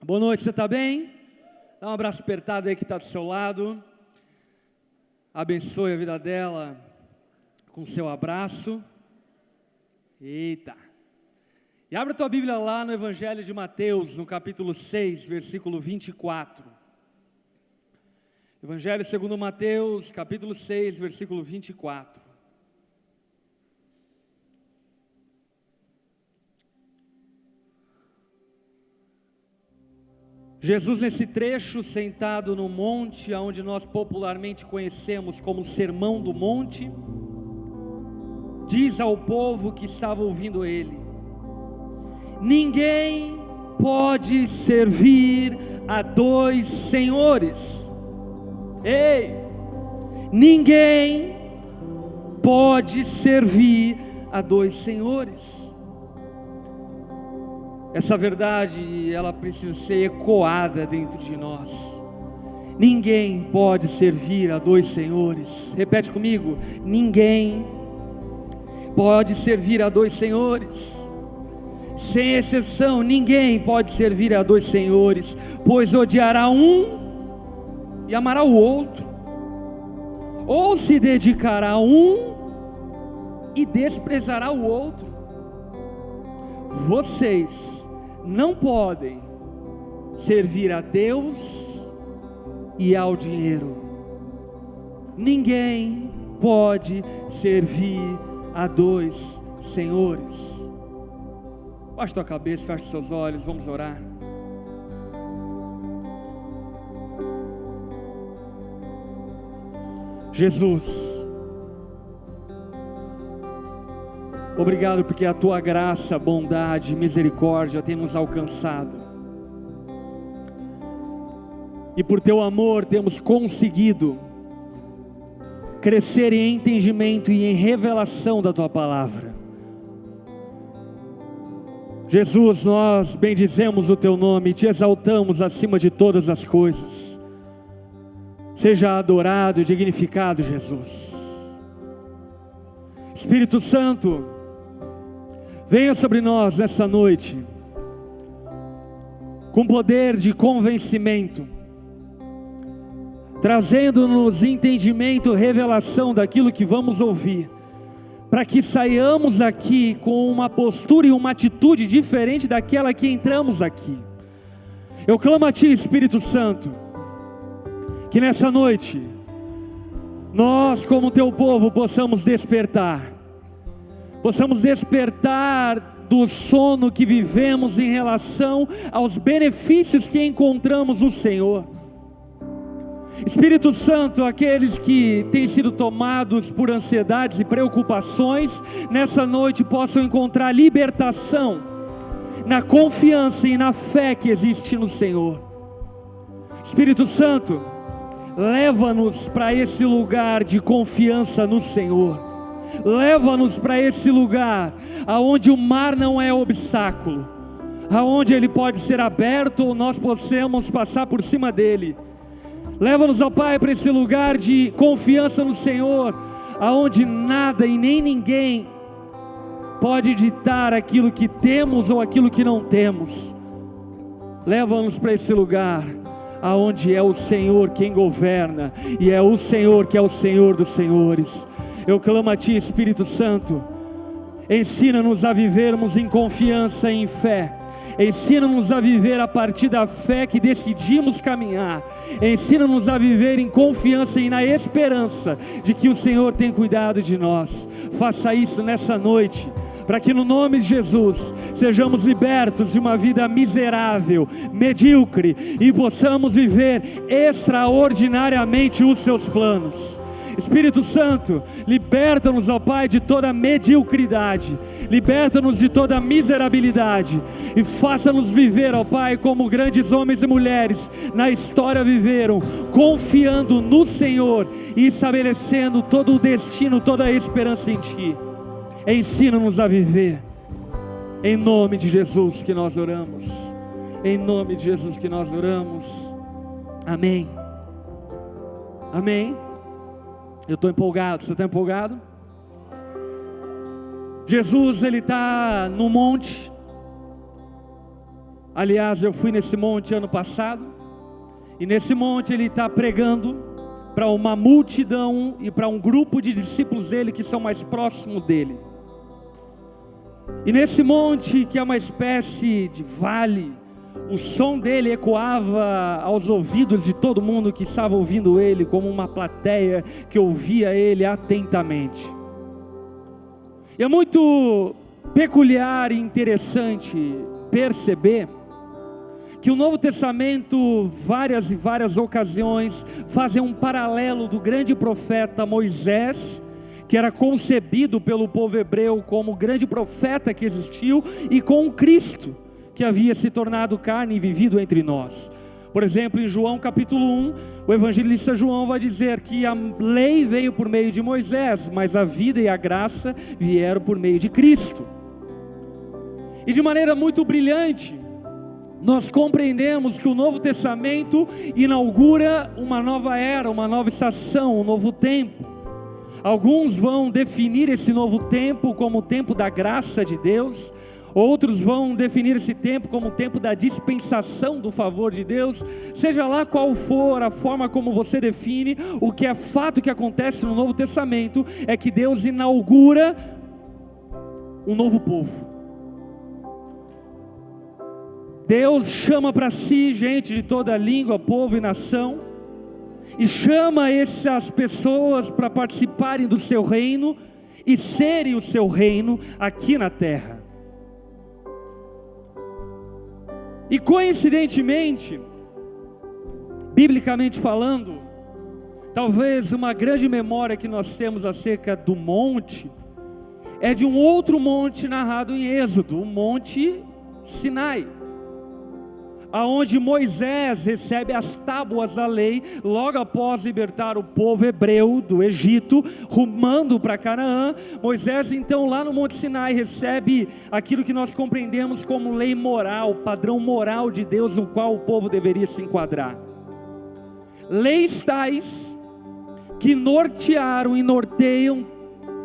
Boa noite, você está bem? Dá um abraço apertado aí que está do seu lado. Abençoe a vida dela com seu abraço. Eita! E abre a tua Bíblia lá no Evangelho de Mateus, no capítulo 6, versículo 24. Evangelho segundo Mateus, capítulo 6, versículo 24. Jesus, nesse trecho, sentado no monte, onde nós popularmente conhecemos como Sermão do Monte, diz ao povo que estava ouvindo ele: ninguém pode servir a dois senhores. Ei, ninguém pode servir a dois senhores. Essa verdade, ela precisa ser ecoada dentro de nós. Ninguém pode servir a dois senhores. Repete comigo: ninguém pode servir a dois senhores. Sem exceção, ninguém pode servir a dois senhores, pois odiará um e amará o outro, ou se dedicará a um e desprezará o outro. Vocês não podem servir a Deus e ao dinheiro. Ninguém pode servir a dois senhores. Baixa tua cabeça, fecha seus olhos, vamos orar. Jesus, obrigado porque a tua graça, bondade e misericórdia tem nos alcançado. E por teu amor temos conseguido crescer em entendimento e em revelação da tua palavra. Jesus, nós bendizemos o teu nome e te exaltamos acima de todas as coisas. Seja adorado e dignificado, Jesus. Espírito Santo, venha sobre nós nessa noite, com poder de convencimento, trazendo-nos entendimento, revelação daquilo que vamos ouvir, para que saiamos aqui com uma postura e uma atitude diferente daquela que entramos aqui. Eu clamo a Ti, Espírito Santo, que nessa noite, nós como Teu povo possamos despertar do sono que vivemos em relação aos benefícios que encontramos no Senhor. Espírito Santo, aqueles que têm sido tomados por ansiedades e preocupações, nessa noite possam encontrar libertação na confiança e na fé que existe no Senhor. Espírito Santo, leva-nos para esse lugar de confiança no Senhor. Leva-nos para esse lugar aonde o mar não é obstáculo, aonde ele pode ser aberto ou nós possamos passar por cima dele. Leva-nos, ó Pai, para esse lugar de confiança no Senhor, aonde nada e nem ninguém pode ditar aquilo que temos ou aquilo que não temos. Leva-nos para esse lugar aonde é o Senhor quem governa, e é o Senhor que é o Senhor dos senhores. Eu clamo a Ti, Espírito Santo, ensina-nos a vivermos em confiança e em fé. Ensina-nos a viver a partir da fé que decidimos caminhar. Ensina-nos a viver em confiança e na esperança de que o Senhor tem cuidado de nós. Faça isso nessa noite, para que no nome de Jesus sejamos libertos de uma vida miserável, medíocre, e possamos viver extraordinariamente os Seus planos. Espírito Santo, liberta-nos, ó Pai, de toda mediocridade, liberta-nos de toda miserabilidade, e faça-nos viver, ó Pai, como grandes homens e mulheres na história viveram, confiando no Senhor e estabelecendo todo o destino, toda a esperança em Ti. Ensina-nos a viver, em nome de Jesus que nós oramos, em nome de Jesus que nós oramos, amém, amém. Eu estou empolgado, você está empolgado? Jesus, Ele está no monte, Aliás, eu fui nesse monte ano passado, e nesse monte ele está pregando para uma multidão e para um grupo de discípulos dele que são mais próximos dele. E nesse monte, que é uma espécie de vale, o som dele ecoava aos ouvidos de todo mundo que estava ouvindo ele, como uma plateia que ouvia ele atentamente. E é muito peculiar e interessante perceber que o Novo Testamento, várias e várias ocasiões, fazem um paralelo do grande profeta Moisés, que era concebido pelo povo hebreu como o grande profeta que existiu, e com o Cristo, que havia se tornado carne e vivido entre nós. Por exemplo, em João capítulo 1, o evangelista João vai dizer que a lei veio por meio de Moisés, mas a vida e a graça vieram por meio de Cristo. E de maneira muito brilhante, nós compreendemos que o Novo Testamento inaugura uma nova era, uma nova estação, um novo tempo. Alguns vão definir esse novo tempo como o tempo da graça de Deus, outros vão definir esse tempo como o tempo da dispensação do favor de Deus. Seja lá qual for a forma como você define, o que é fato que acontece no Novo Testamento é que Deus inaugura um novo povo. Deus chama para si gente de toda língua, povo e nação, e chama essas pessoas para participarem do seu reino e serem o seu reino aqui na terra. E coincidentemente, biblicamente falando, talvez uma grande memória que nós temos acerca do monte é de um outro monte narrado em Êxodo, o Monte Sinai, aonde Moisés recebe as tábuas da lei, logo após libertar o povo hebreu do Egito, rumando para Canaã. Moisés então lá no Monte Sinai recebe aquilo que nós compreendemos como lei moral, padrão moral de Deus no qual o povo deveria se enquadrar. Leis tais que nortearam e norteiam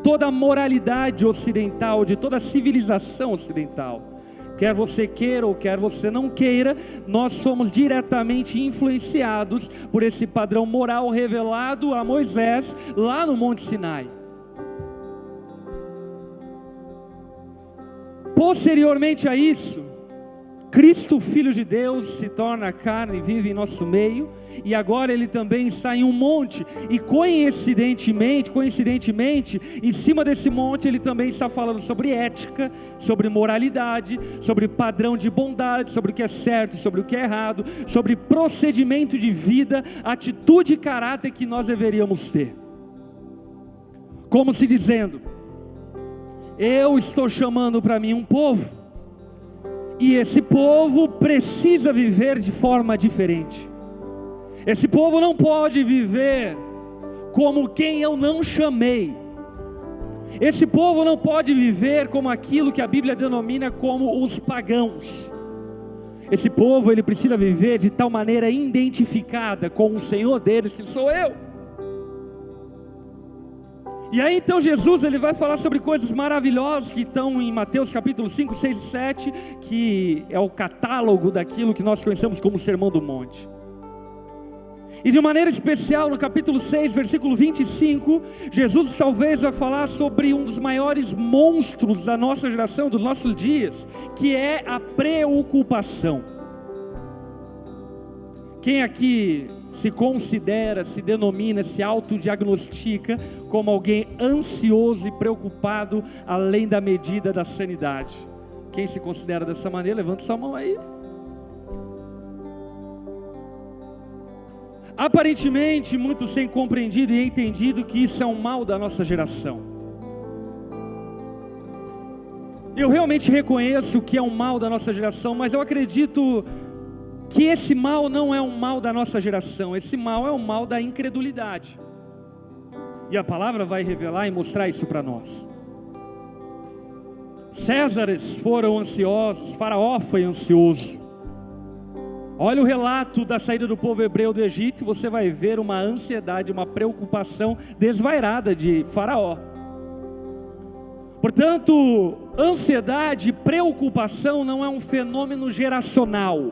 toda a moralidade ocidental, de toda a civilização ocidental. Quer você queira ou quer você não queira, nós somos diretamente influenciados por esse padrão moral revelado a Moisés lá no Monte Sinai. Posteriormente a isso, Cristo, Filho de Deus, se torna carne e vive em nosso meio, e agora ele também está em um monte, e coincidentemente, em cima desse monte ele também está falando sobre ética, sobre moralidade, sobre padrão de bondade, sobre o que é certo, sobre o que é errado, sobre procedimento de vida, atitude e caráter que nós deveríamos ter. Como se dizendo, eu estou chamando para mim um povo, e esse povo precisa viver de forma diferente. Esse povo não pode viver como quem eu não chamei. Esse povo não pode viver como aquilo que a Bíblia denomina como os pagãos. Esse povo, ele precisa viver de tal maneira identificada com o Senhor deles, que sou eu. E aí então Jesus, ele vai falar sobre coisas maravilhosas que estão em Mateus capítulo 5, 6 e 7, que é o catálogo daquilo que nós conhecemos como Sermão do Monte. E de maneira especial no capítulo 6, versículo 25, Jesus talvez vai falar sobre um dos maiores monstros da nossa geração, dos nossos dias, que é a preocupação. Quem aqui se considera, se denomina, se autodiagnostica como alguém ansioso e preocupado além da medida da sanidade? Quem se considera dessa maneira, levanta sua mão aí. Aparentemente, muitos têm compreendido e entendido que isso é um mal da nossa geração. Eu realmente reconheço que é um mal da nossa geração, mas eu acredito que esse mal não é um mal da nossa geração, esse mal é um mal da incredulidade. E a palavra vai revelar e mostrar isso para nós. Césares foram ansiosos, Faraó foi ansioso. Olha o relato da saída do povo hebreu do Egito, você vai ver uma ansiedade, uma preocupação desvairada de Faraó. Portanto, ansiedade e preocupação não é um fenômeno geracional.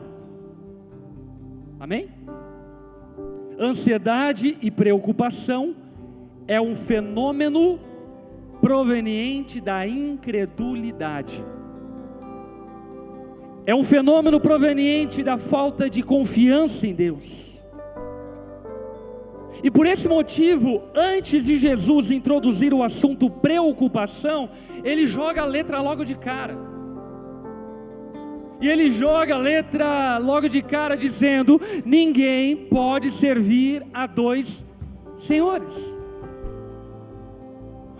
Amém? Ansiedade e preocupação é um fenômeno proveniente da incredulidade. É um fenômeno proveniente da falta de confiança em Deus. E por esse motivo, antes de Jesus introduzir o assunto preocupação, ele joga a letra logo de cara. E ele joga a letra logo de cara dizendo: ninguém pode servir a dois senhores.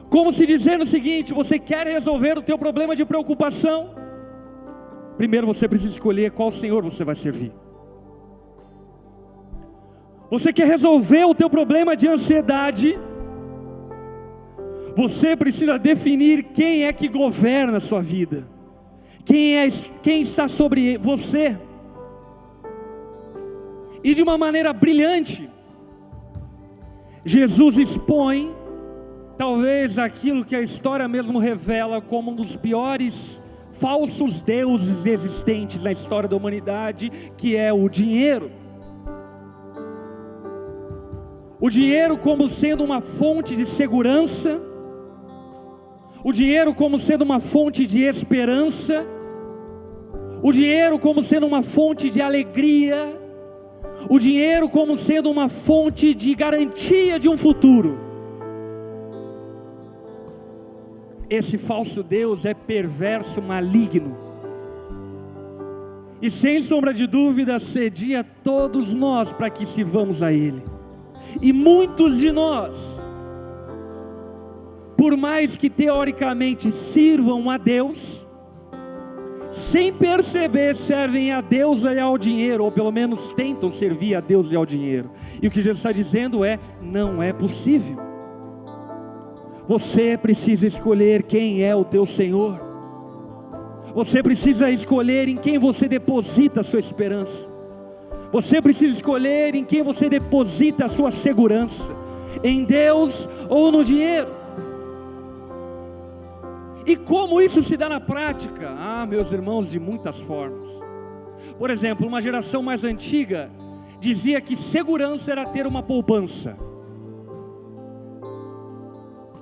Como se dizendo o seguinte: você quer resolver o teu problema de preocupação? Primeiro você precisa escolher qual Senhor você vai servir. Você quer resolver o teu problema de ansiedade? Você precisa definir quem é que governa a sua vida. Quem está sobre você. E de uma maneira brilhante, Jesus expõe talvez aquilo que a história mesmo revela como um dos piores falsos deuses existentes na história da humanidade, que é o dinheiro. O dinheiro como sendo uma fonte de segurança, o dinheiro como sendo uma fonte de esperança, o dinheiro como sendo uma fonte de alegria, o dinheiro como sendo uma fonte de garantia de um futuro. Esse falso Deus é perverso, maligno, e sem sombra de dúvida cedia todos nós para que sirvamos a Ele. E muitos de nós, por mais que teoricamente sirvam a Deus, sem perceber servem a Deus e ao dinheiro, ou pelo menos tentam servir a Deus e ao dinheiro. E o que Jesus está dizendo é: não é possível. Você precisa escolher quem é o teu Senhor. Você precisa escolher em quem você deposita a sua esperança. Você precisa escolher em quem você deposita a sua segurança, em Deus ou no dinheiro. E como isso se dá na prática? Meus irmãos, de muitas formas. Por exemplo, uma geração mais antiga dizia que segurança era ter uma poupança.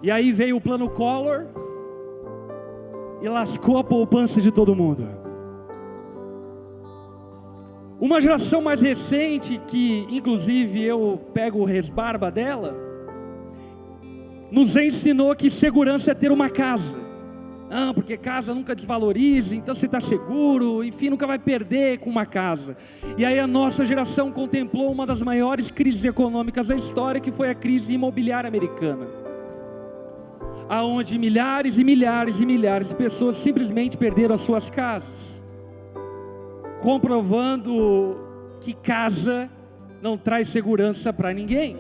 E aí veio o plano Collor e lascou a poupança de todo mundo. Uma geração mais recente, que inclusive eu pego o resbarba dela, nos ensinou que segurança é ter uma casa. Porque casa nunca desvaloriza, então você está seguro, enfim, nunca vai perder com uma casa. E aí a nossa geração contemplou uma das maiores crises econômicas da história, que foi a crise imobiliária americana, aonde milhares e milhares e milhares de pessoas simplesmente perderam as suas casas, comprovando que casa não traz segurança para ninguém.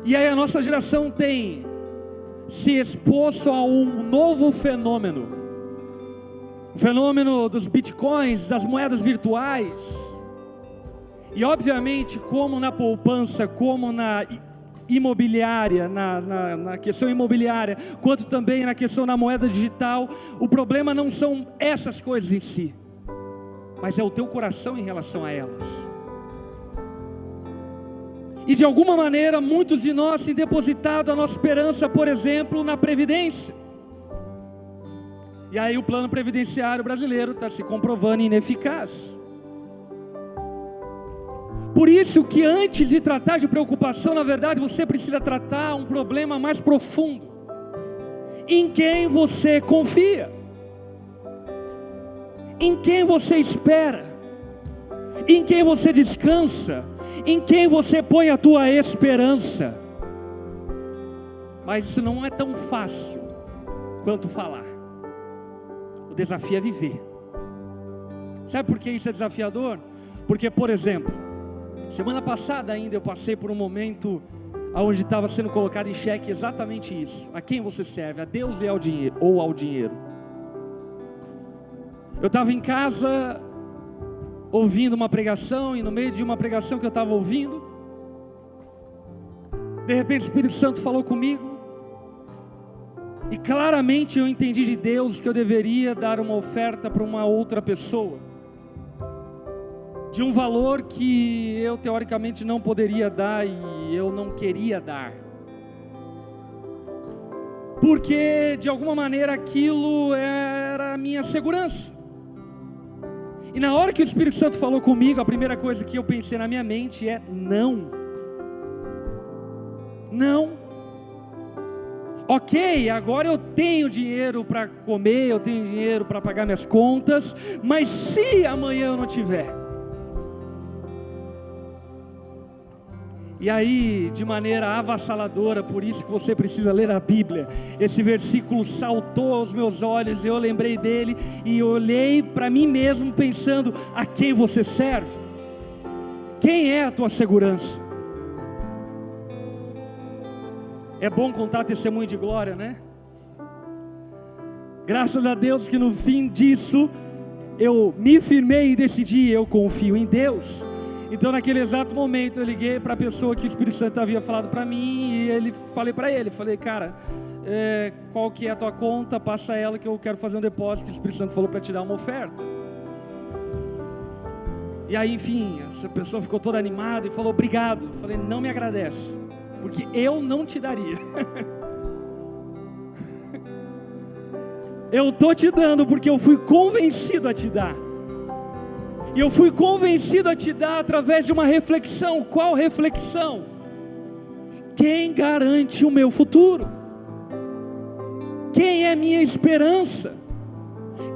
E aí a nossa geração tem se exposto a um novo fenômeno, o fenômeno dos bitcoins, das moedas virtuais. E obviamente, como na poupança, como na imobiliária, na questão imobiliária, quanto também na questão da moeda digital, o problema não são essas coisas em si, mas é o teu coração em relação a elas. E de alguma maneira, muitos de nós têm depositado a nossa esperança, por exemplo, na Previdência. E aí o plano previdenciário brasileiro está se comprovando ineficaz. Por isso que antes de tratar de preocupação, na verdade você precisa tratar um problema mais profundo. Em quem você confia? Em quem você espera? Em quem você descansa? Em quem você põe a tua esperança? Mas isso não é tão fácil quanto falar. O desafio é viver. Sabe por que isso é desafiador? Porque, por exemplo, semana passada ainda eu passei por um momento onde estava sendo colocado em xeque exatamente isso. A quem você serve? A Deus e ao dinheiro, ou ao dinheiro? Eu estava em casa ouvindo uma pregação, e no meio de uma pregação que eu estava ouvindo, de repente o Espírito Santo falou comigo, E claramente eu entendi de Deus que eu deveria dar uma oferta para uma outra pessoa, de um valor que eu teoricamente não poderia dar e eu não queria dar, porque de alguma maneira aquilo era a minha segurança. E na hora que o Espírito Santo falou comigo, a primeira coisa que eu pensei na minha mente é: não. Ok, agora eu tenho dinheiro para comer, eu tenho dinheiro para pagar minhas contas, mas se amanhã eu não tiver? E aí, de maneira avassaladora, por isso que você precisa ler a Bíblia, esse versículo saltou aos meus olhos, eu lembrei dele e olhei para mim mesmo pensando: a quem você serve? Quem é a tua segurança? É bom contar testemunho de glória, né? Graças a Deus que no fim disso eu me firmei e decidi: eu confio em Deus. Então naquele exato momento eu liguei para a pessoa que o Espírito Santo havia falado para mim e falei para ele, cara, qual que é a tua conta? Passa ela que eu quero fazer um depósito, que o Espírito Santo falou para te dar uma oferta. E aí, enfim, essa pessoa ficou toda animada e falou: obrigado. Eu falei: não me agradece, porque eu não te daria. Eu estou te dando porque eu fui convencido a te dar. E eu fui convencido a te dar através de uma reflexão. Qual reflexão? Quem garante o meu futuro? Quem é minha esperança?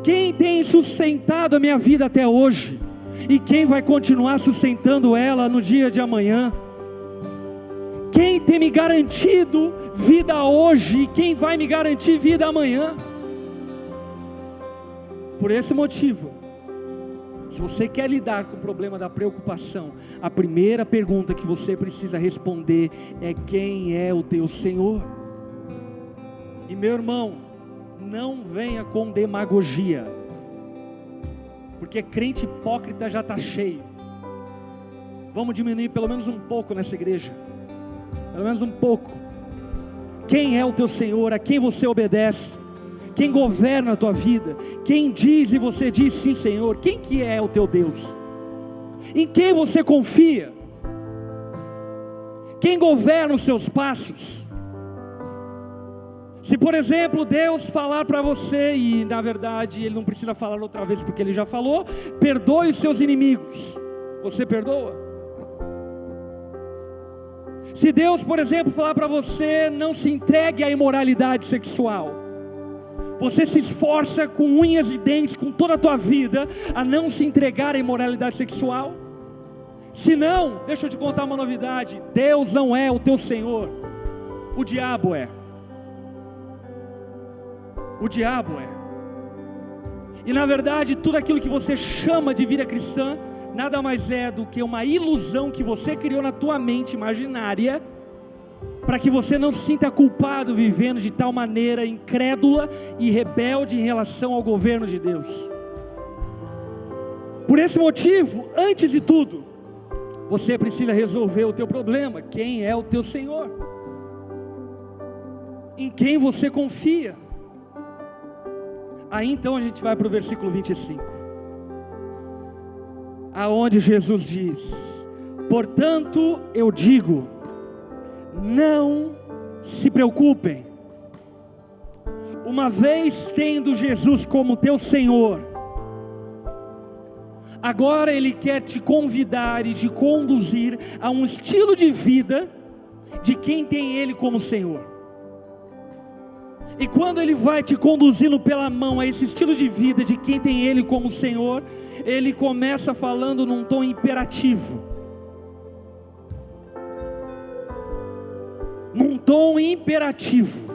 Quem tem sustentado a minha vida até hoje? E quem vai continuar sustentando ela no dia de amanhã? Quem tem me garantido vida hoje e quem vai me garantir vida amanhã? Por esse motivo, se você quer lidar com o problema da preocupação, a primeira pergunta que você precisa responder é: quem é o teu Senhor? E meu irmão, não venha com demagogia, porque crente hipócrita já está cheio. Vamos diminuir pelo menos um pouco nessa igreja, pelo menos um pouco. Quem é o teu Senhor? A quem você obedece? Quem governa a tua vida? Quem diz e você diz sim, Senhor? Quem que é o teu Deus? Em quem você confia? Quem governa os seus passos? Se por exemplo Deus falar para você, e na verdade Ele não precisa falar outra vez porque Ele já falou: perdoe os seus inimigos, você perdoa? Se Deus, por exemplo, falar para você: não se entregue à imoralidade sexual, você se esforça com unhas e dentes, com toda a tua vida, a não se entregar à imoralidade sexual? Se não, deixa eu te contar uma novidade: Deus não é o teu Senhor, o diabo é. O diabo é. E na verdade, tudo aquilo que você chama de vida cristã, nada mais é do que uma ilusão que você criou na tua mente imaginária, para que você não se sinta culpado vivendo de tal maneira incrédula e rebelde em relação ao governo de Deus. Por esse motivo, antes de tudo, você precisa resolver o teu problema: quem é o teu Senhor? Em quem você confia? Aí então a gente vai para o versículo 25, aonde Jesus diz: portanto eu digo, não se preocupem. Uma vez tendo Jesus como teu Senhor, agora Ele quer te convidar e te conduzir a um estilo de vida de quem tem Ele como Senhor. E quando Ele vai te conduzindo pela mão a esse estilo de vida de quem tem Ele como Senhor, Ele começa falando num tom imperativo. Num tom imperativo,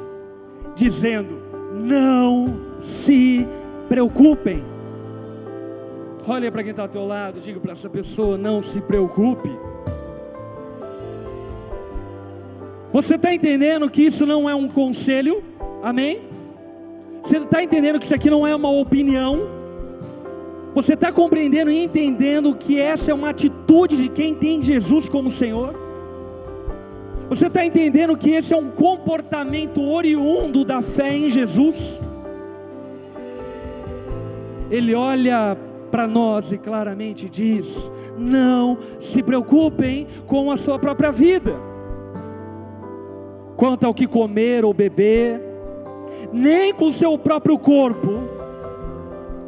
dizendo: não se preocupem. Olha para quem está ao teu lado, diga para essa pessoa: não se preocupe. Você está entendendo que isso não é um conselho? Amém? Você está entendendo que isso aqui não é uma opinião? Você está compreendendo e entendendo que essa é uma atitude de quem tem Jesus como Senhor? Você está entendendo que esse é um comportamento oriundo da fé em Jesus? Ele olha para nós e claramente diz: não se preocupem com a sua própria vida, quanto ao que comer ou beber, nem com o seu próprio corpo,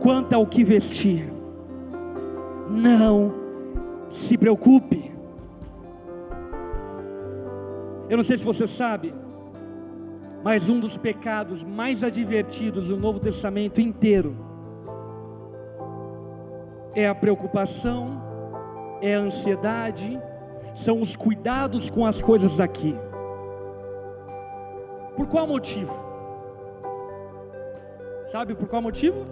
quanto ao que vestir. Não se preocupe. Eu não sei se você sabe, mas um dos pecados mais advertidos do Novo Testamento inteiro é a preocupação, é a ansiedade, são os cuidados com as coisas daqui. Por qual motivo? Sabe por qual motivo?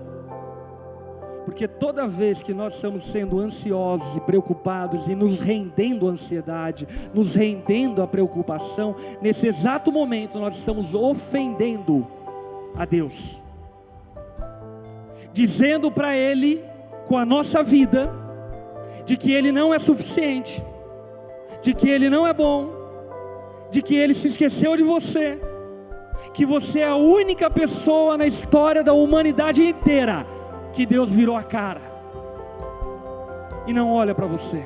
Porque toda vez que nós estamos sendo ansiosos e preocupados e nos rendendo à ansiedade, nos rendendo à preocupação, nesse exato momento nós estamos ofendendo a Deus, dizendo para Ele, com a nossa vida, de que Ele não é suficiente, de que Ele não é bom, de que Ele se esqueceu de você, que você é a única pessoa na história da humanidade inteira que Deus virou a cara e não olha para você.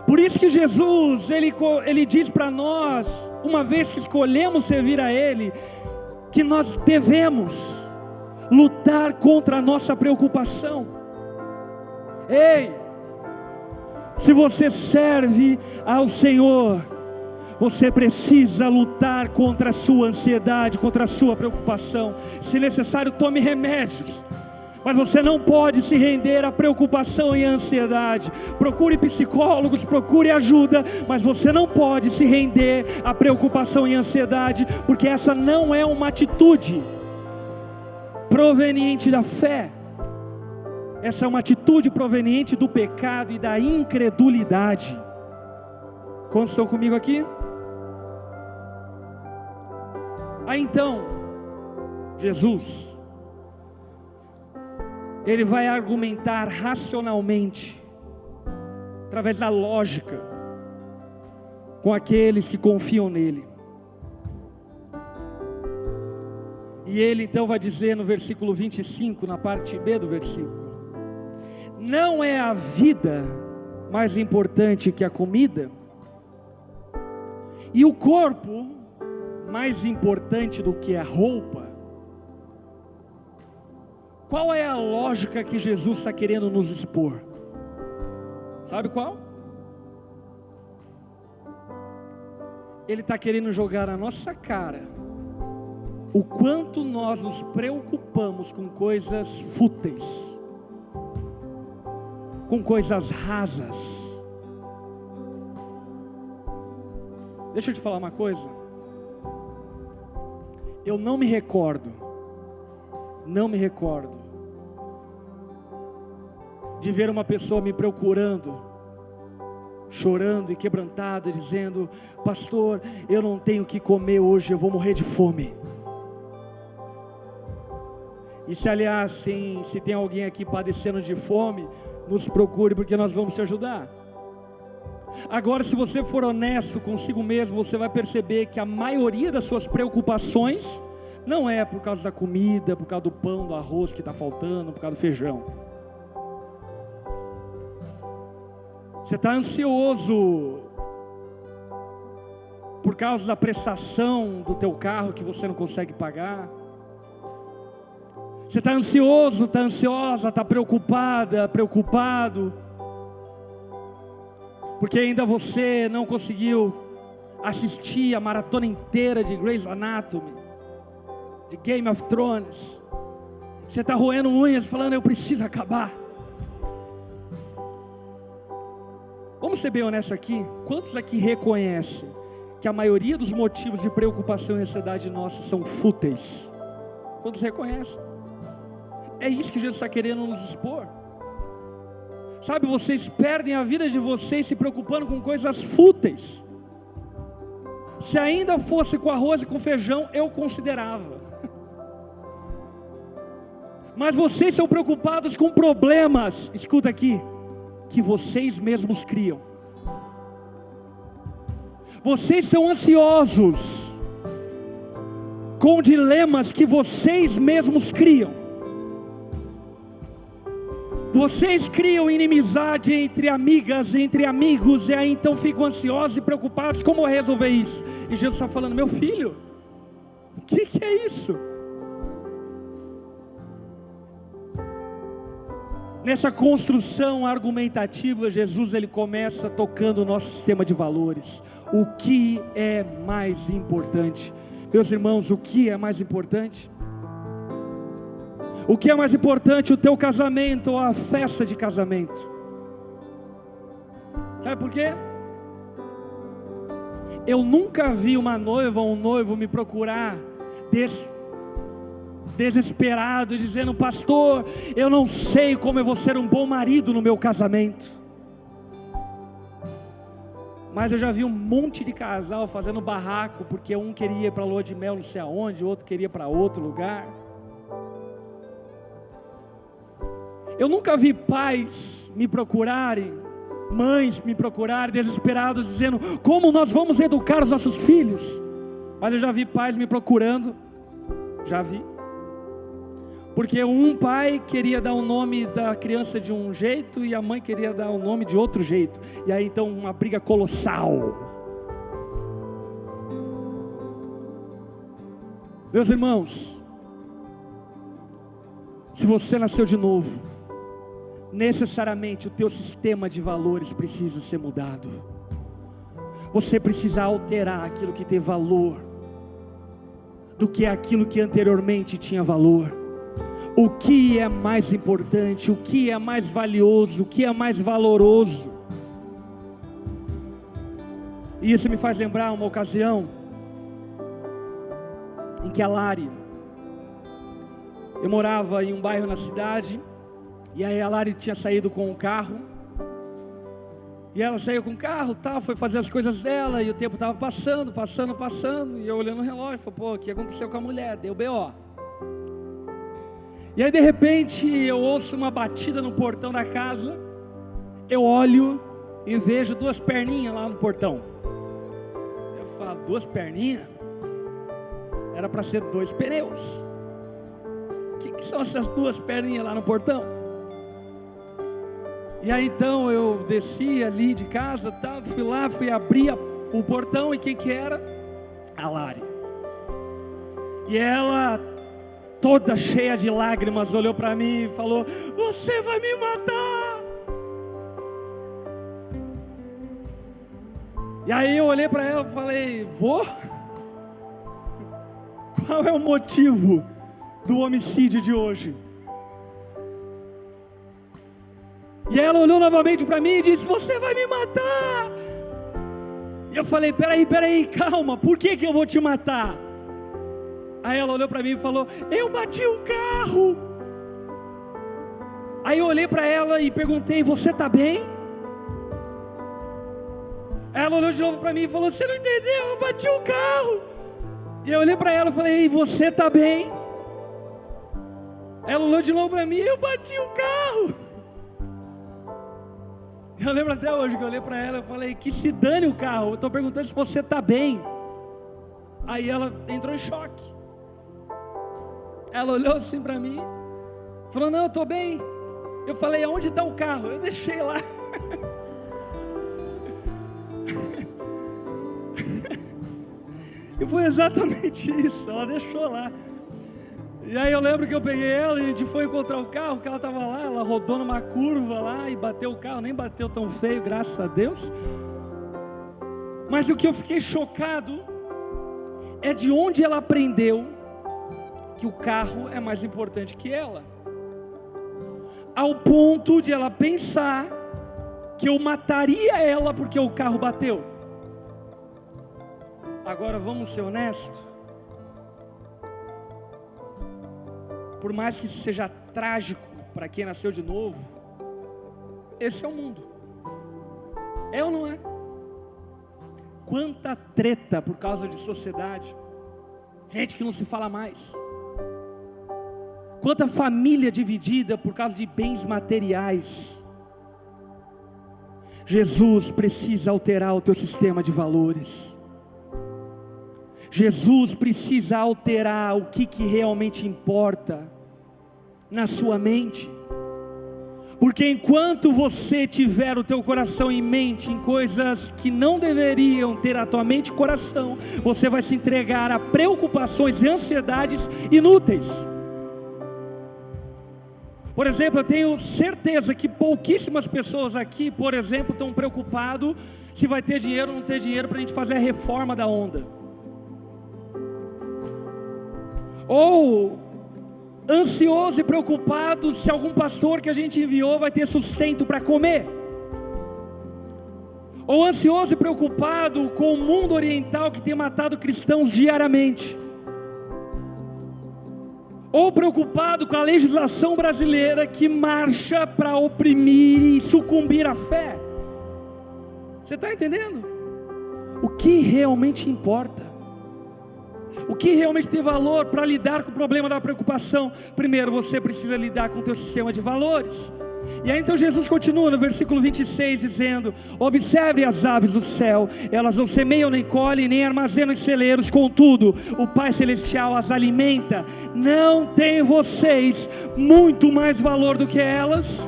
Por isso que Jesus, ele diz para nós, uma vez que escolhemos servir a Ele, que nós devemos lutar contra a nossa preocupação. Ei, se você serve ao Senhor, você precisa lutar contra a sua ansiedade, contra a sua preocupação. Se necessário, tome remédios, mas você não pode se render à preocupação e à ansiedade. Procure psicólogos, procure ajuda, mas você não pode se render à preocupação e à ansiedade, porque essa não é uma atitude proveniente da fé. Essa é uma atitude proveniente do pecado e da incredulidade. Quantos estão comigo aqui? Aí então, Jesus, Ele vai argumentar racionalmente, através da lógica, com aqueles que confiam nele. E Ele então vai dizer no versículo 25, na parte B do versículo: não é a vida mais importante que a comida, e o corpo mais importante do que a roupa? Qual é a lógica que Jesus está querendo nos expor? Sabe qual? Ele está querendo jogar na nossa cara o quanto nós nos preocupamos com coisas fúteis, com coisas rasas. Deixa eu te falar uma coisa. Eu não me recordo de ver uma pessoa me procurando, chorando e quebrantada, dizendo: pastor, eu não tenho o que comer hoje, eu vou morrer de fome. E se aliás, se tem alguém aqui padecendo de fome, nos procure, porque nós vamos te ajudar. Agora, se você for honesto consigo mesmo, você vai perceber que a maioria das suas preocupações não é por causa da comida, por causa do pão, do arroz que está faltando, por causa do feijão. Você está ansioso por causa da prestação do teu carro que você não consegue pagar. Você está ansioso, está ansiosa, está preocupada, preocupado, porque ainda você não conseguiu assistir a maratona inteira de Grey's Anatomy, de Game of Thrones. Você está roendo unhas, falando: eu preciso acabar. Vamos ser bem honestos aqui. Quantos aqui reconhecem que a maioria dos motivos de preocupação e ansiedade nossa são fúteis? Quantos reconhecem? É isso que Jesus está querendo nos expor. Sabe, vocês perdem a vida de vocês se preocupando com coisas fúteis. Se ainda fosse com arroz e com feijão, eu considerava. Mas vocês são preocupados com problemas, escuta aqui, que vocês mesmos criam. Vocês estão ansiosos com dilemas que vocês mesmos criam. Vocês criam inimizade entre amigas, entre amigos, e aí então ficam ansiosos e preocupados, como resolver isso? E Jesus está falando, meu filho, o que é isso? Nessa construção argumentativa, Jesus ele começa tocando o nosso sistema de valores. O que é mais importante? Meus irmãos, o que é mais importante? O que é mais importante, o teu casamento ou a festa de casamento? Sabe por quê? Eu nunca vi uma noiva ou um noivo me procurar desesperado, dizendo, pastor, eu não sei como eu vou ser um bom marido no meu casamento. Mas eu já vi um monte de casal fazendo barraco, porque um queria ir para a lua de mel não sei aonde, o outro queria ir para outro lugar. Eu nunca vi pais me procurarem, mães me procurarem, desesperados, dizendo, como nós vamos educar os nossos filhos? Mas eu já vi pais me procurando, já vi. Porque um pai queria dar o nome da criança de um jeito e a mãe queria dar o nome de outro jeito. E aí então uma briga colossal. Meus irmãos, se você nasceu de novo, necessariamente o teu sistema de valores precisa ser mudado. Você precisa alterar aquilo que tem valor do que aquilo que anteriormente tinha valor. O que é mais importante, o que é mais valioso, o que é mais valoroso. E isso me faz lembrar uma ocasião em que a Lari, eu morava em um bairro na cidade, e aí a Lari tinha saído com o carro, e ela saiu com o carro, tal, foi fazer as coisas dela, e o tempo estava passando, e eu olhando no relógio, falei, pô, o que aconteceu com a mulher? Deu B.O. E aí de repente eu ouço uma batida no portão da casa, eu olho e vejo duas perninhas lá no portão. Eu falo, duas perninhas? Era para ser 2 pneus. O que são essas duas perninhas lá no portão? E aí então eu desci ali de casa, tá, fui lá, fui abrir o portão, e quem que era? A Lari. E ela, toda cheia de lágrimas, olhou para mim e falou, você vai me matar. E aí eu olhei para ela e falei, vou? Qual é o motivo do homicídio de hoje? E ela olhou novamente para mim e disse, você vai me matar. E eu falei, peraí, calma, por que eu vou te matar? Aí ela olhou para mim e falou, eu bati o carro. Aí eu olhei para ela e perguntei, você está bem? Ela olhou de novo para mim e falou, você não entendeu, eu bati o carro. E eu olhei para ela e falei, você está bem? Ela olhou de novo para mim, eu bati o carro. Eu lembro até hoje que eu olhei para ela e falei, que se dane o carro, eu estou perguntando se você está bem. Aí ela entrou em choque. Ela olhou assim para mim, falou, não, eu estou bem. Eu falei, aonde está o carro? Eu deixei lá. E foi exatamente isso, ela deixou lá. E aí eu lembro que eu peguei ela e a gente foi encontrar o carro ela estava lá, ela rodou numa curva lá e bateu o carro, nem bateu tão feio, graças a Deus. Mas o que eu fiquei chocado é de onde ela aprendeu que o carro é mais importante que ela, ao ponto de ela pensar que eu mataria ela porque o carro bateu. Agora vamos ser honestos. Por mais que isso seja trágico para quem nasceu de novo, esse é o mundo. É ou não é? Quanta treta por causa de sociedade, gente que não se fala mais. Quanta família dividida por causa de bens materiais. Jesus precisa alterar o teu sistema de valores. Jesus precisa alterar o que realmente importa na sua mente. Porque enquanto você tiver o teu coração em mente em coisas que não deveriam ter a tua mente e coração, você vai se entregar a preocupações e ansiedades inúteis. Por exemplo, eu tenho certeza que pouquíssimas pessoas aqui, por exemplo, estão preocupadas se vai ter dinheiro ou não ter dinheiro para a gente fazer a reforma da onda. Ou ansioso e preocupado se algum pastor que a gente enviou vai ter sustento para comer. Ou ansioso e preocupado com o mundo oriental que tem matado cristãos diariamente. Ou preocupado com a legislação brasileira que marcha para oprimir e sucumbir à fé. Você está entendendo? O que realmente importa? O que realmente tem valor para lidar com o problema da preocupação? Primeiro, você precisa lidar com o teu sistema de valores. E aí então Jesus continua no versículo 26 dizendo: observe as aves do céu, elas não semeiam nem colhem, nem armazenam em celeiros, contudo o Pai Celestial as alimenta. Não tem vocês muito mais valor do que elas?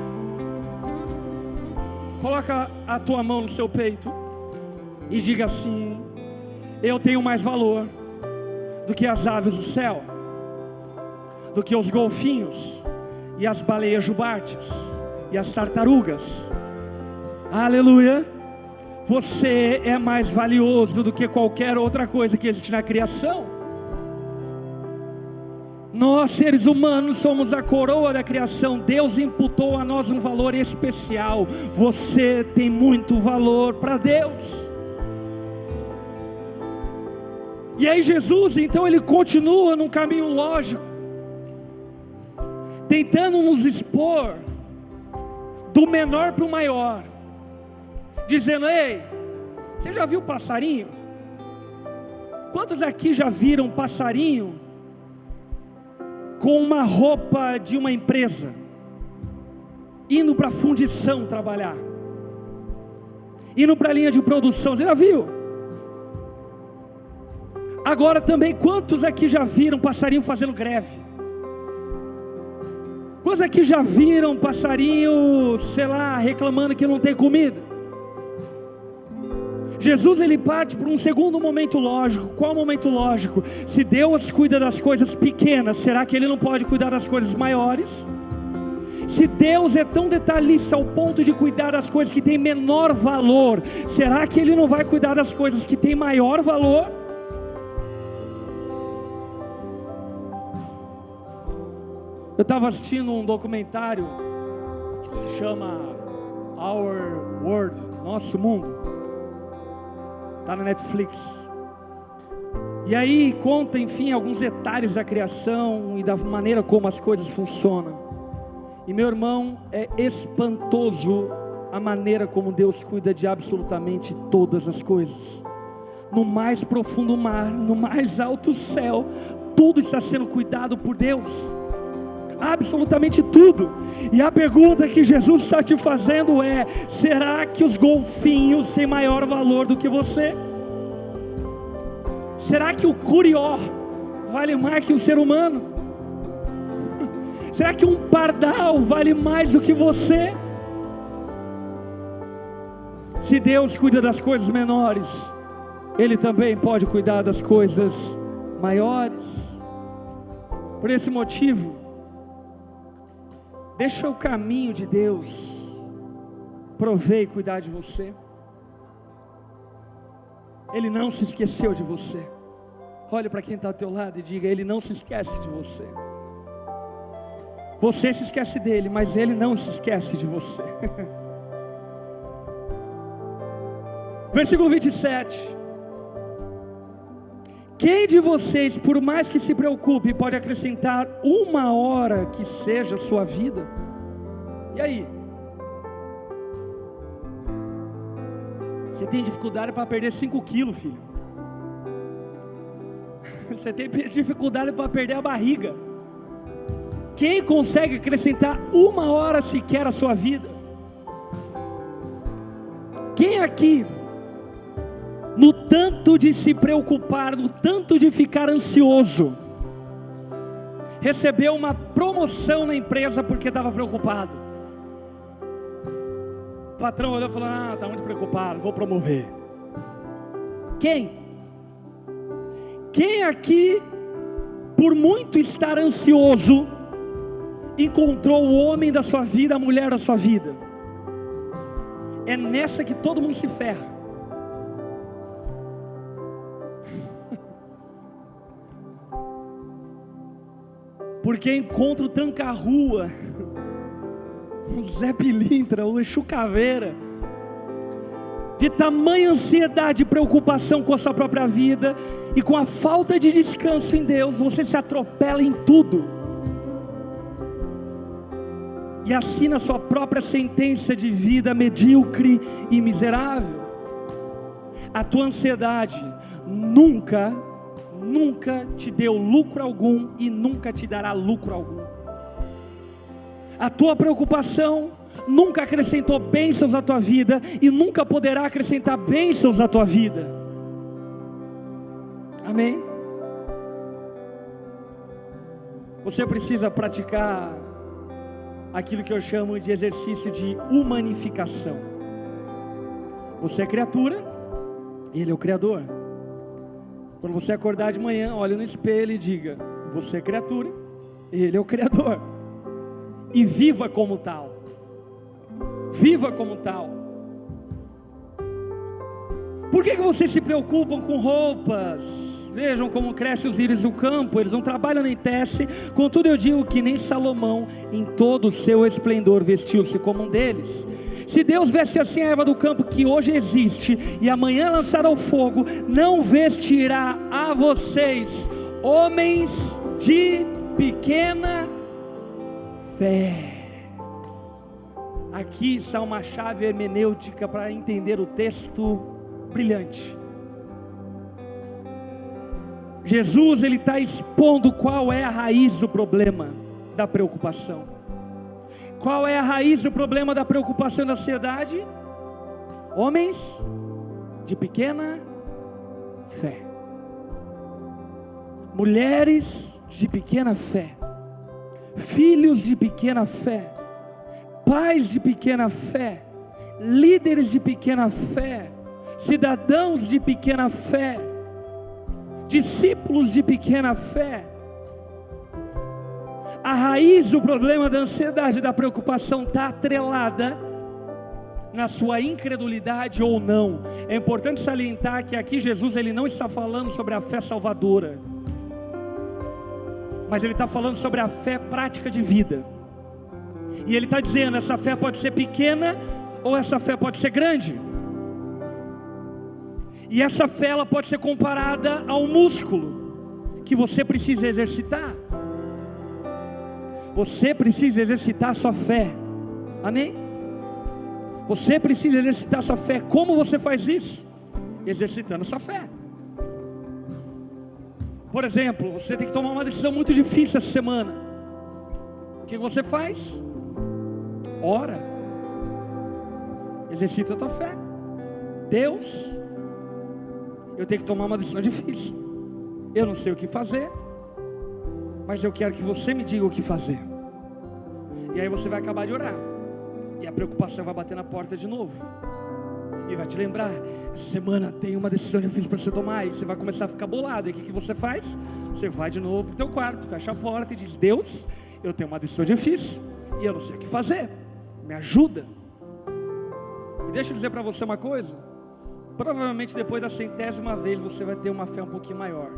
Coloca a tua mão no seu peito e diga assim: eu tenho mais valor do que as aves do céu, do que os golfinhos e as baleias jubartes e as tartarugas. Aleluia! Você é mais valioso do que qualquer outra coisa que existe na criação. Nós, seres humanos, somos a coroa da criação. Deus imputou a nós um valor especial. Você tem muito valor para Deus. E aí Jesus, então, ele continua num caminho lógico, tentando nos expor do menor para o maior, dizendo: ei, você já viu passarinho? Quantos aqui já viram passarinho com uma roupa de uma empresa, indo para a fundição trabalhar, indo para a linha de produção? Você já viu? Agora também, quantos aqui já viram passarinho fazendo greve? Quantos aqui já viram passarinho, sei lá, reclamando que não tem comida? Jesus, ele parte por um segundo momento lógico. Qual momento lógico? Se Deus cuida das coisas pequenas, será que ele não pode cuidar das coisas maiores? Se Deus é tão detalhista ao ponto de cuidar das coisas que têm menor valor, será que ele não vai cuidar das coisas que têm maior valor? Eu estava assistindo um documentário que se chama Our World, Nosso Mundo, está na Netflix. E aí conta, enfim, alguns detalhes da criação e da maneira como as coisas funcionam. E meu irmão, é espantoso a maneira como Deus cuida de absolutamente todas as coisas. No mais profundo mar, no mais alto céu, tudo está sendo cuidado por Deus. Absolutamente tudo. E a pergunta que Jesus está te fazendo é: será que os golfinhos têm maior valor do que você? Será que o curió vale mais que um ser humano? Será que um pardal vale mais do que você? Se Deus cuida das coisas menores, Ele também pode cuidar das coisas maiores. Por esse motivo, deixa o caminho de Deus prover e cuidar de você. Ele não se esqueceu de você. Olha para quem está ao teu lado e diga: Ele não se esquece de você. Você se esquece dele, mas Ele não se esquece de você. Versículo 27. Quem de vocês, por mais que se preocupe, pode acrescentar uma hora que seja a sua vida? E aí? Você tem dificuldade para perder 5 quilos, filho. Você tem dificuldade para perder a barriga. Quem consegue acrescentar uma hora sequer à sua vida? Quem aqui no tanto de se preocupar, no tanto de ficar ansioso, recebeu uma promoção na empresa porque estava preocupado. O patrão olhou e falou: está muito preocupado, vou promover. Quem aqui, por muito estar ansioso, encontrou o homem da sua vida, a mulher da sua vida? É nessa que todo mundo se ferra. Porque encontra o tranca-rua, o Zé Pilintra, o Exu Caveira, de tamanha ansiedade e preocupação com a sua própria vida, e com a falta de descanso em Deus, você se atropela em tudo, e assina a sua própria sentença de vida medíocre e miserável. A tua ansiedade nunca te deu lucro algum e nunca te dará lucro algum. A tua preocupação nunca acrescentou bênçãos à tua vida e nunca poderá acrescentar bênçãos à tua vida. Amém? Você precisa praticar aquilo que eu chamo de exercício de humanificação. Você é criatura, Ele é o Criador. Quando você acordar de manhã, olhe no espelho e diga: você é criatura, Ele é o Criador. E viva como tal. Viva como tal. Por que vocês se preocupam com roupas? Vejam como crescem os íris do campo, eles não trabalham nem tecem. Contudo eu digo que nem Salomão, em todo o seu esplendor, vestiu-se como um deles. Se Deus veste assim a erva do campo, que hoje existe e amanhã lançará ao fogo, não vestirá a vocês, homens de pequena fé. Aqui está uma chave hermenêutica para entender o texto brilhante. Jesus, ele está expondo qual é a raiz do problema da preocupação. Qual é a raiz do problema da preocupação e da ansiedade? Homens de pequena fé, mulheres de pequena fé, filhos de pequena fé, pais de pequena fé, líderes de pequena fé, cidadãos de pequena fé, discípulos de pequena fé. A raiz do problema da ansiedade e da preocupação está atrelada na sua incredulidade ou não. É importante salientar que aqui Jesus, ele não está falando sobre a fé salvadora, mas ele está falando sobre a fé prática de vida. E ele está dizendo: essa fé pode ser pequena ou essa fé pode ser grande. E essa fé, ela pode ser comparada ao músculo que você precisa exercitar. Você precisa exercitar a sua fé. Amém? Você precisa exercitar a sua fé. Como você faz isso? Exercitando a sua fé. Por exemplo, você tem que tomar uma decisão muito difícil essa semana. O que você faz? Ora. Exercita a tua fé. Deus, eu tenho que tomar uma decisão difícil. Eu não sei o que fazer, mas eu quero que você me diga o que fazer. E aí você vai acabar de orar, e a preocupação vai bater na porta de novo, e vai te lembrar: essa semana tem uma decisão difícil para você tomar. E você vai começar a ficar bolado. E o que você faz? Você vai de novo para o teu quarto, fecha a porta e diz: Deus, eu tenho uma decisão difícil e eu não sei o que fazer, me ajuda. E deixa eu dizer para você uma coisa: provavelmente depois da 100ª vez você vai ter uma fé um pouquinho maior,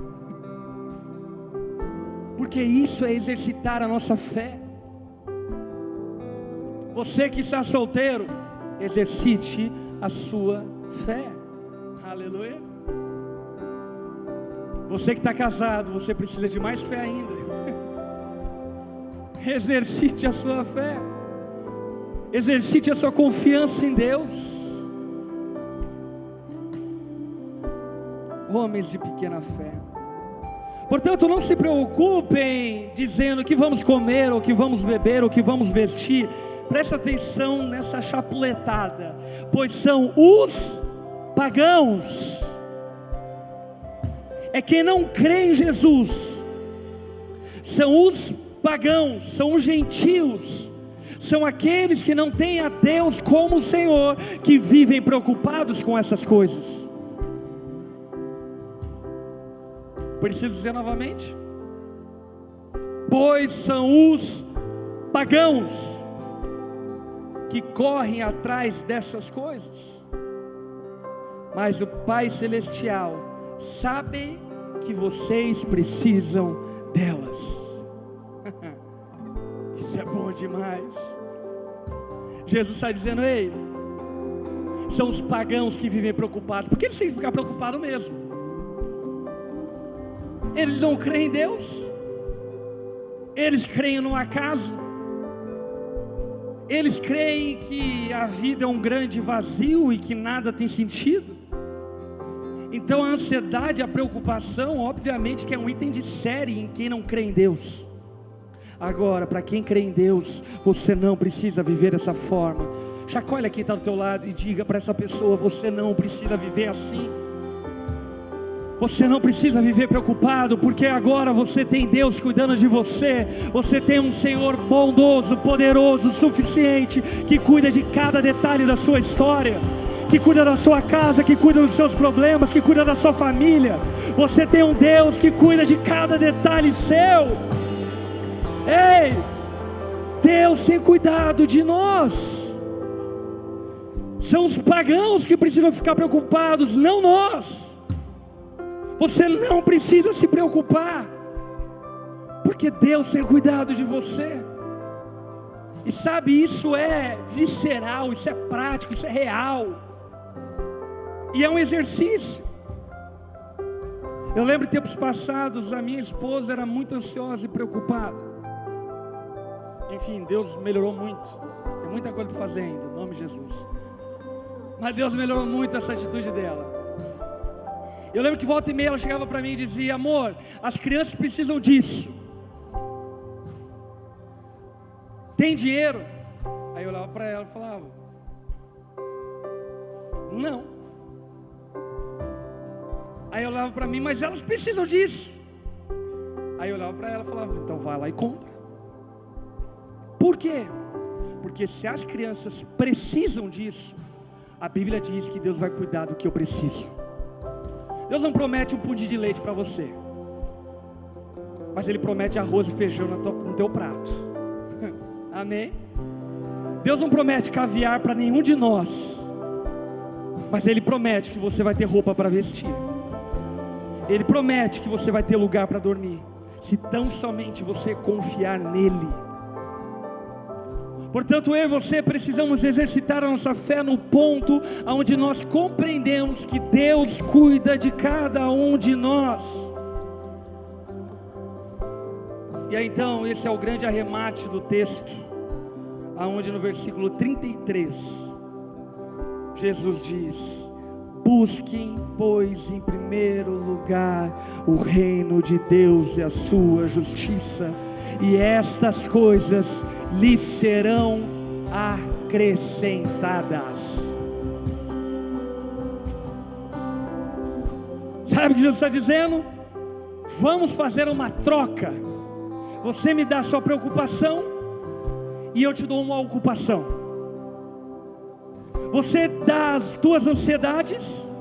porque isso é exercitar a nossa fé. Você que está solteiro, exercite a sua fé. Aleluia. Você que está casado, você precisa de mais fé ainda. Exercite a sua fé. Exercite a sua confiança em Deus. Homens de pequena fé. Portanto, não se preocupem dizendo o que vamos comer, ou o que vamos beber, ou o que vamos vestir. Presta atenção nessa chapuletada: pois são os pagãos é quem não crê em Jesus. São os pagãos, são os gentios, são aqueles que não têm a Deus como o Senhor, que vivem preocupados com essas coisas. Preciso dizer novamente, pois são os pagãos que correm atrás dessas coisas, mas o Pai Celestial sabe que vocês precisam delas. Isso é bom demais. Jesus está dizendo: ei, são os pagãos que vivem preocupados, porque eles têm que ficar preocupados mesmo. Eles não creem em Deus, eles creem no acaso, eles creem que a vida é um grande vazio e que nada tem sentido. Então a ansiedade, a preocupação, obviamente que é um item de série em quem não crê em Deus. Agora, para quem crê em Deus, você não precisa viver dessa forma. Chacoalha quem está do teu lado e diga para essa pessoa: você não precisa viver assim. Você não precisa viver preocupado, porque agora você tem Deus cuidando de você. Você tem um Senhor bondoso, poderoso, suficiente, que cuida de cada detalhe da sua história, que cuida da sua casa, que cuida dos seus problemas, que cuida da sua família. Você tem um Deus que cuida de cada detalhe seu. Ei, Deus tem cuidado de nós. São os pagãos que precisam ficar preocupados, não nós. Você não precisa se preocupar, porque Deus tem cuidado de você. E sabe, isso é visceral, isso é prático, isso é real. E é um exercício. Eu lembro de tempos passados, a minha esposa era muito ansiosa e preocupada. Enfim, Deus melhorou muito. Tem muita coisa para fazer ainda, em nome de Jesus. Mas Deus melhorou muito essa atitude dela. Eu lembro que volta e meia ela chegava para mim e dizia: amor, as crianças precisam disso. Tem dinheiro? Aí eu olhava para ela e falava: não. Aí eu olhava para mim: mas elas precisam disso. Aí eu olhava para ela e falava: então vai lá e compra. Por quê? Porque se as crianças precisam disso, a Bíblia diz que Deus vai cuidar do que eu preciso. Deus não promete um pudim de leite para você, mas Ele promete arroz e feijão no teu prato. Amém? Deus não promete caviar para nenhum de nós, mas Ele promete que você vai ter roupa para vestir. Ele promete que você vai ter lugar para dormir, se tão somente você confiar nele. Portanto, eu e você precisamos exercitar a nossa fé no ponto onde nós compreendemos que Deus cuida de cada um de nós. E aí então, esse é o grande arremate do texto, aonde no versículo 33, Jesus diz: busquem, pois, em primeiro lugar o reino de Deus e a sua justiça, e estas coisas lhes serão acrescentadas. Sabe o que Jesus está dizendo? Vamos fazer uma troca. Você me dá a sua preocupação e eu te dou uma ocupação. Você dá as tuas ansiedades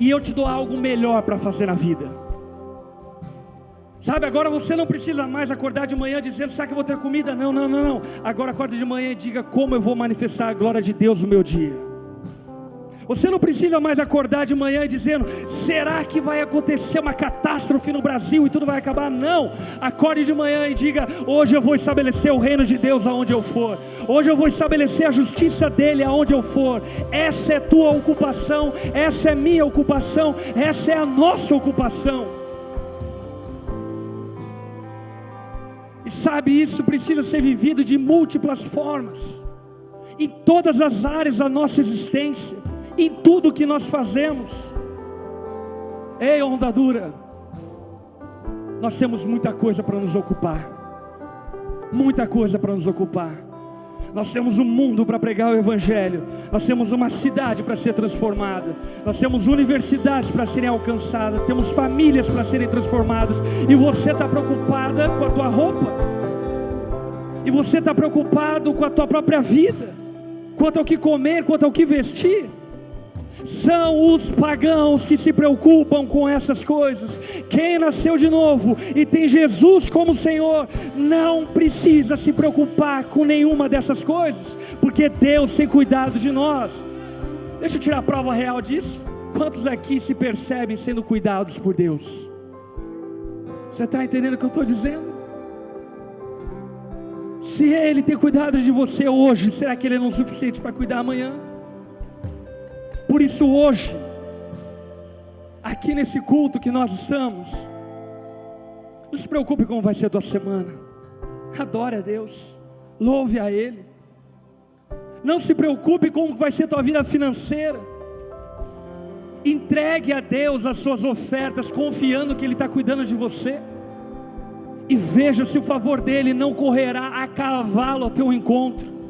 e eu te dou algo melhor para fazer na vida. Sabe, agora você não precisa mais acordar de manhã dizendo: será que eu vou ter comida? Não. Agora acorda de manhã e diga: como eu vou manifestar a glória de Deus no meu dia. Você não precisa mais acordar de manhã dizendo: será que vai acontecer uma catástrofe no Brasil e tudo vai acabar? Não, acorde de manhã e diga: hoje eu vou estabelecer o reino de Deus aonde eu for. Hoje eu vou estabelecer a justiça dele aonde eu for. Essa é a tua ocupação, essa é a minha ocupação, essa é a nossa ocupação. E sabe, isso precisa ser vivido de múltiplas formas, em todas as áreas da nossa existência, em tudo que nós fazemos. Ei, onda dura, nós temos muita coisa para nos ocupar, muita coisa para nos ocupar. Nós temos um mundo para pregar o Evangelho. Nós temos uma cidade para ser transformada. Nós temos universidades para serem alcançadas. Temos famílias para serem transformadas. E você está preocupada com a tua roupa. E você está preocupado com a tua própria vida. Quanto ao que comer, quanto ao que vestir. São os pagãos que se preocupam com essas coisas. Quem nasceu de novo e tem Jesus como Senhor, não precisa se preocupar com nenhuma dessas coisas, porque Deus tem cuidado de nós. Deixa eu tirar a prova real disso. Quantos aqui se percebem sendo cuidados por Deus? Você está entendendo o que eu estou dizendo? Se Ele tem cuidado de você hoje, será que Ele não é o suficiente para cuidar amanhã? Por isso hoje, aqui nesse culto que nós estamos, não se preocupe como vai ser a tua semana. Adore a Deus, louve a Ele. Não se preocupe como vai ser a tua vida financeira. Entregue a Deus as suas ofertas, confiando que Ele está cuidando de você. E veja se o favor dEle não correrá a cavalo ao teu encontro.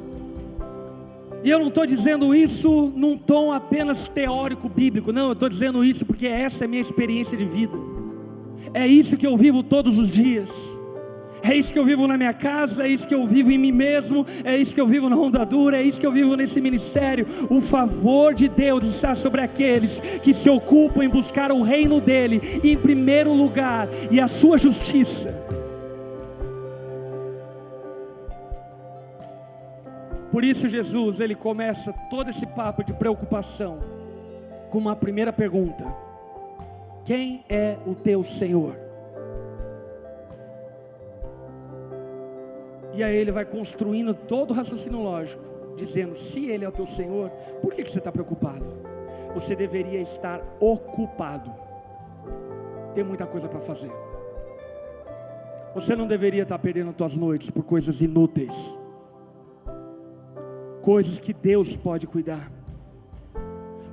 E eu não estou dizendo isso num tom apenas teórico bíblico, não, eu estou dizendo isso porque essa é a minha experiência de vida. É isso que eu vivo todos os dias. É isso que eu vivo na minha casa, é isso que eu vivo em mim mesmo, é isso que eu vivo na Onda Dura, é isso que eu vivo nesse ministério. O favor de Deus está sobre aqueles que se ocupam em buscar o reino dEle em primeiro lugar e a sua justiça. Por isso Jesus, Ele começa todo esse papo de preocupação com uma primeira pergunta: quem é o teu Senhor? E aí Ele vai construindo todo o raciocínio lógico, dizendo: se Ele é o teu Senhor, por que você está preocupado? Você deveria estar ocupado. Tem muita coisa para fazer. Você não deveria estar perdendo suas noites por coisas inúteis, coisas que Deus pode cuidar.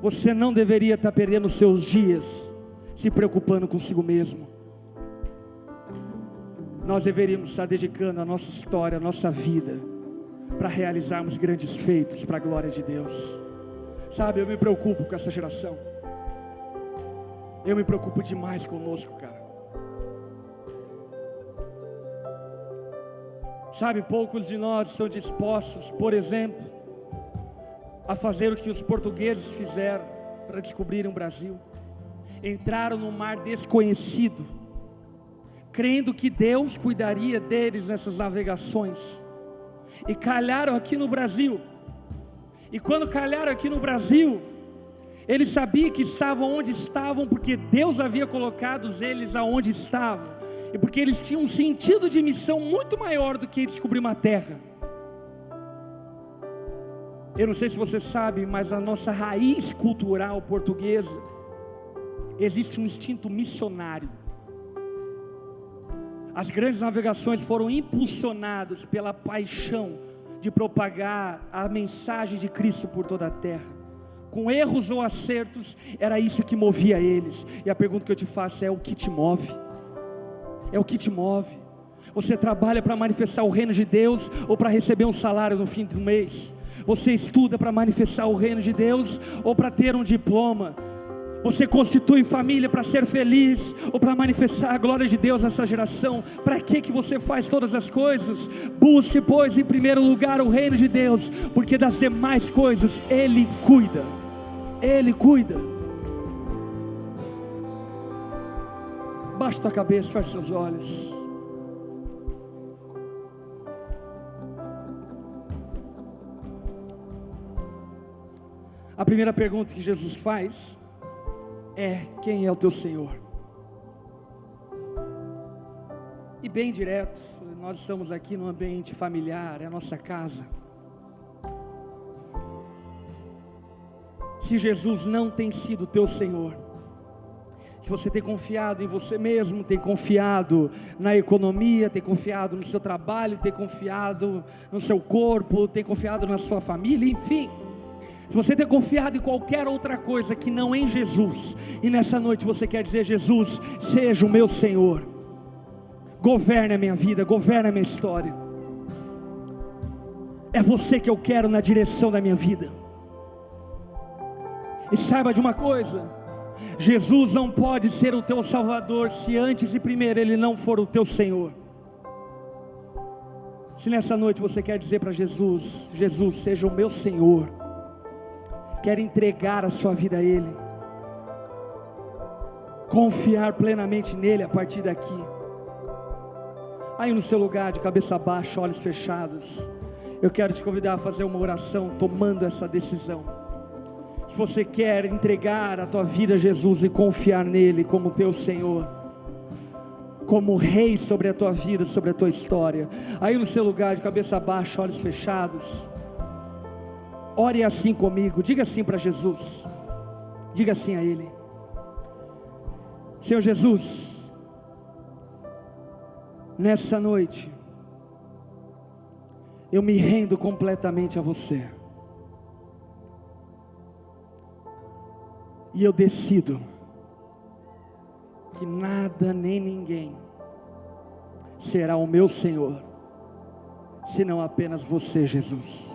Você não deveria estar perdendo seus dias se preocupando consigo mesmo. Nós deveríamos estar dedicando a nossa história, a nossa vida, para realizarmos grandes feitos para a glória de Deus. Sabe, eu me preocupo com essa geração. Eu me preocupo demais conosco, cara. Sabe, poucos de nós estão dispostos, por exemplo, a fazer o que os portugueses fizeram para descobrirem o Brasil. Entraram num mar desconhecido, crendo que Deus cuidaria deles nessas navegações, e calharam aqui no Brasil. E quando calharam aqui no Brasil, eles sabiam que estavam onde estavam, porque Deus havia colocado eles aonde estavam, e porque eles tinham um sentido de missão muito maior do que descobrir uma terra. Eu não sei se você sabe, mas a nossa raiz cultural portuguesa, existe um instinto missionário. As grandes navegações foram impulsionadas pela paixão de propagar a mensagem de Cristo por toda a terra. Com erros ou acertos, era isso que movia eles. E a pergunta que eu te faço é: o que te move? É o que te move? Você trabalha para manifestar o reino de Deus ou para receber um salário no fim do mês? Você estuda para manifestar o reino de Deus ou para ter um diploma? Você constitui família para ser feliz ou para manifestar a glória de Deus nessa geração? Para que você faz todas as coisas? Busque, pois, em primeiro lugar o reino de Deus, porque das demais coisas Ele cuida. Ele cuida. Baixe tua cabeça, feche seus olhos. A primeira pergunta que Jesus faz é: quem é o teu Senhor? E bem direto, nós estamos aqui no ambiente familiar, é a nossa casa. Se Jesus não tem sido teu Senhor, se você tem confiado em você mesmo, tem confiado na economia, tem confiado no seu trabalho, tem confiado no seu corpo, tem confiado na sua família, enfim, se você tem confiado em qualquer outra coisa que não em Jesus, e nessa noite você quer dizer: Jesus, seja o meu Senhor, governe a minha vida, governe a minha história. É você que eu quero na direção da minha vida. E saiba de uma coisa: Jesus não pode ser o teu Salvador se antes e primeiro Ele não for o teu Senhor. Se nessa noite você quer dizer para Jesus: Jesus, seja o meu Senhor, quer entregar a sua vida a Ele, confiar plenamente nele a partir daqui, aí no seu lugar, de cabeça baixa, olhos fechados, eu quero te convidar a fazer uma oração tomando essa decisão. Se você quer entregar a tua vida a Jesus e confiar nele como teu Senhor, como Rei sobre a tua vida, sobre a tua história, aí no seu lugar, de cabeça baixa, olhos fechados, ore assim comigo, diga assim para Jesus, diga assim a Ele: Senhor Jesus, nessa noite, eu me rendo completamente a você, e eu decido que nada nem ninguém será o meu Senhor, senão apenas você, Jesus.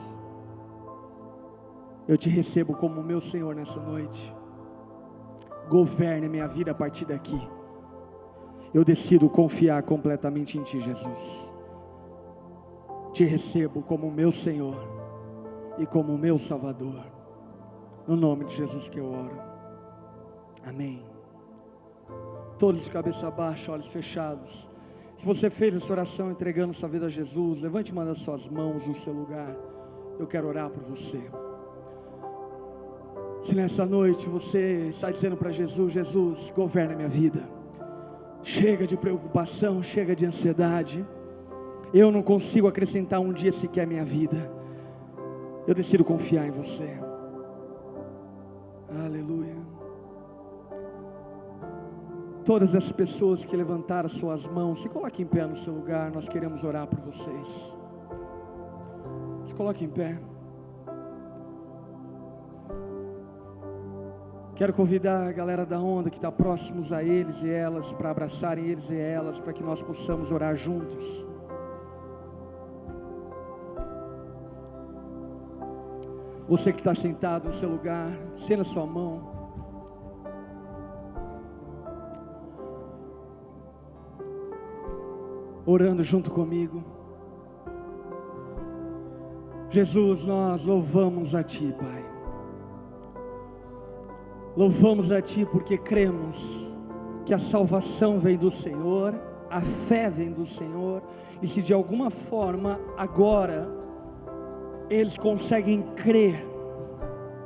Eu te recebo como meu Senhor nessa noite. Governe minha vida a partir daqui. Eu decido confiar completamente em Ti, Jesus. Te recebo como meu Senhor e como meu Salvador. No nome de Jesus que eu oro. Amém. Todos de cabeça baixa, olhos fechados. Se você fez essa oração entregando sua vida a Jesus, levante uma das suas mãos no seu lugar. Eu quero orar por você. Se nessa noite você está dizendo para Jesus: Jesus, governa minha vida. Chega de preocupação, chega de ansiedade. Eu não consigo acrescentar um dia sequer à minha vida. Eu decido confiar em você. Aleluia. Todas as pessoas que levantaram suas mãos, se coloque em pé no seu lugar. Nós queremos orar por vocês. Se coloque em pé. Quero convidar a galera da onda que está próximos a eles e elas, para abraçarem eles e elas, para que nós possamos orar juntos. Você que está sentado no seu lugar, estenda a sua mão. Orando junto comigo. Jesus, nós louvamos a Ti, Pai. Louvamos a Ti porque cremos que a salvação vem do Senhor, a fé vem do Senhor, e se de alguma forma agora eles conseguem crer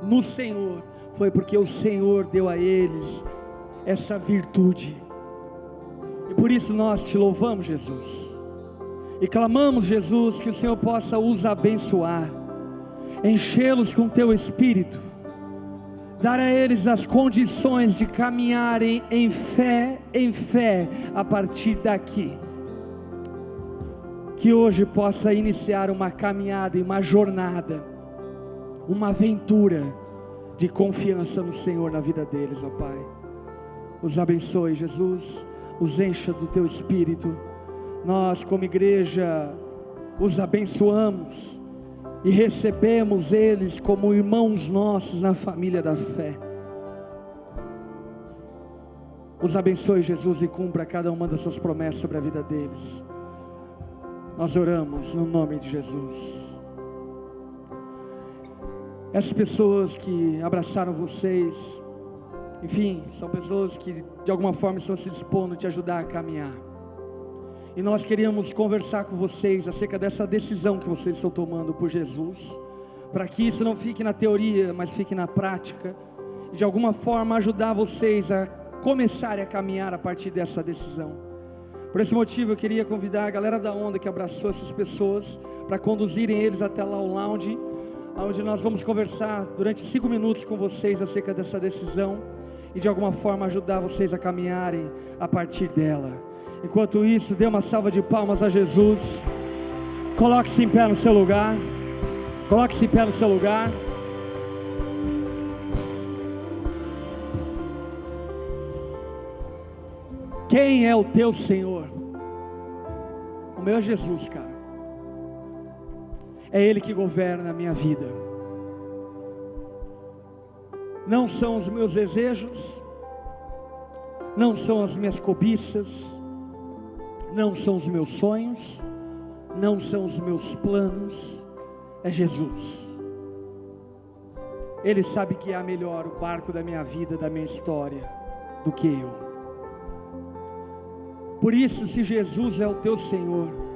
no Senhor, foi porque o Senhor deu a eles essa virtude, e por isso nós Te louvamos, Jesus, e clamamos, Jesus, que o Senhor possa os abençoar, enchê-los com Teu Espírito, dar a eles as condições de caminharem em fé a partir daqui. Que hoje possa iniciar uma caminhada e uma jornada, uma aventura de confiança no Senhor na vida deles, ó Pai. Os abençoe, Jesus, os encha do Teu Espírito. Nós como igreja os abençoamos e recebemos eles como irmãos nossos na família da fé. Os abençoe, Jesus, e cumpra cada uma das Suas promessas sobre a vida deles. Nós oramos no nome de Jesus. Essas pessoas que abraçaram vocês, enfim, são pessoas que de alguma forma estão se dispondo a te ajudar a caminhar. E nós queríamos conversar com vocês acerca dessa decisão que vocês estão tomando por Jesus, para que isso não fique na teoria, mas fique na prática, e de alguma forma ajudar vocês a começarem a caminhar a partir dessa decisão. Por esse motivo eu queria convidar a galera da onda que abraçou essas pessoas, para conduzirem eles até lá o lounge, onde nós vamos conversar durante 5 minutos com vocês acerca dessa decisão, e de alguma forma ajudar vocês a caminharem a partir dela. Enquanto isso, dê uma salva de palmas a Jesus. Coloque-se em pé no seu lugar. Coloque-se em pé no seu lugar. Quem é o teu Senhor? O meu é Jesus, cara. É Ele que governa a minha vida. Não são os meus desejos, não são as minhas cobiças, não são os meus sonhos, não são os meus planos, é Jesus. Ele sabe guiar melhor o barco da minha vida, da minha história, do que eu. Por isso, se Jesus é o teu Senhor,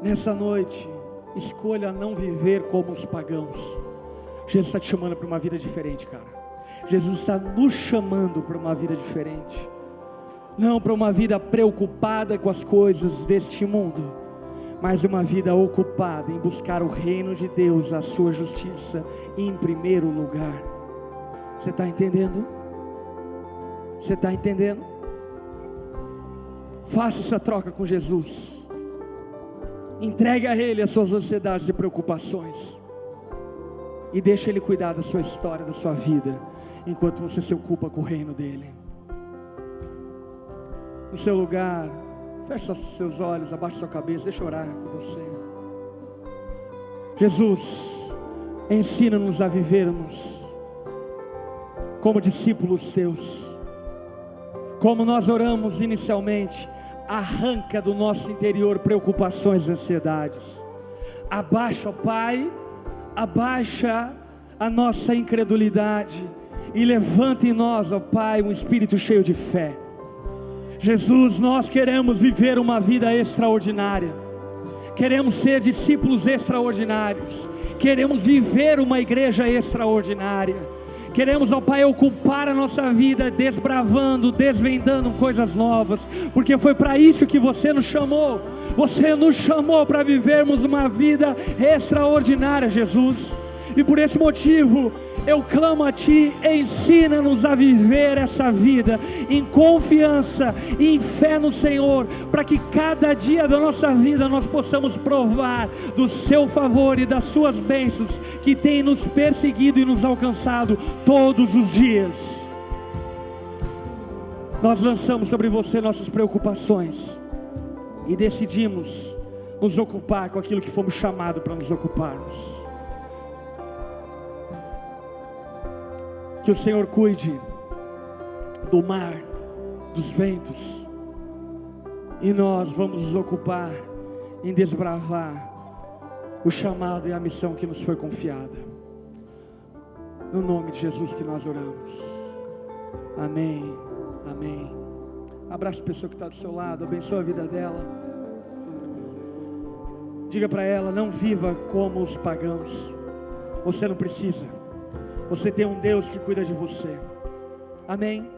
nessa noite, escolha não viver como os pagãos. Jesus está te chamando para uma vida diferente, cara. Jesus está nos chamando para uma vida diferente. Não para uma vida preocupada com as coisas deste mundo, mas uma vida ocupada em buscar o reino de Deus, a sua justiça em primeiro lugar. Você está entendendo? Você está entendendo? Faça essa troca com Jesus. Entregue a Ele as suas ansiedades e preocupações, e deixe Ele cuidar da sua história, da sua vida, enquanto você se ocupa com o reino dEle. No seu lugar, feche seus olhos, abaixe sua cabeça, deixa eu orar com você. Jesus, ensina-nos a vivermos como discípulos teus. Como nós oramos inicialmente, arranca do nosso interior preocupações e ansiedades. Abaixa, ó Pai, abaixa a nossa incredulidade e levanta em nós, ó Pai, um espírito cheio de fé. Jesus, nós queremos viver uma vida extraordinária, queremos ser discípulos extraordinários, queremos viver uma igreja extraordinária, queremos, ó Pai, ocupar a nossa vida desbravando, desvendando coisas novas, porque foi para isso que você nos chamou para vivermos uma vida extraordinária, Jesus. E por esse motivo, eu clamo a Ti, ensina-nos a viver essa vida em confiança e em fé no Senhor, para que cada dia da nossa vida nós possamos provar do Seu favor e das Suas bênçãos que tem nos perseguido e nos alcançado todos os dias. Nós lançamos sobre você nossas preocupações e decidimos nos ocupar com aquilo que fomos chamados para nos ocuparmos. Que o Senhor cuide do mar, dos ventos, e nós vamos nos ocupar em desbravar o chamado e a missão que nos foi confiada. No nome de Jesus que nós oramos. Amém, amém. Abraça a pessoa que está do seu lado, abençoa a vida dela. Diga para ela, não viva como os pagãos. Você não precisa. Você tem um Deus que cuida de você. Amém.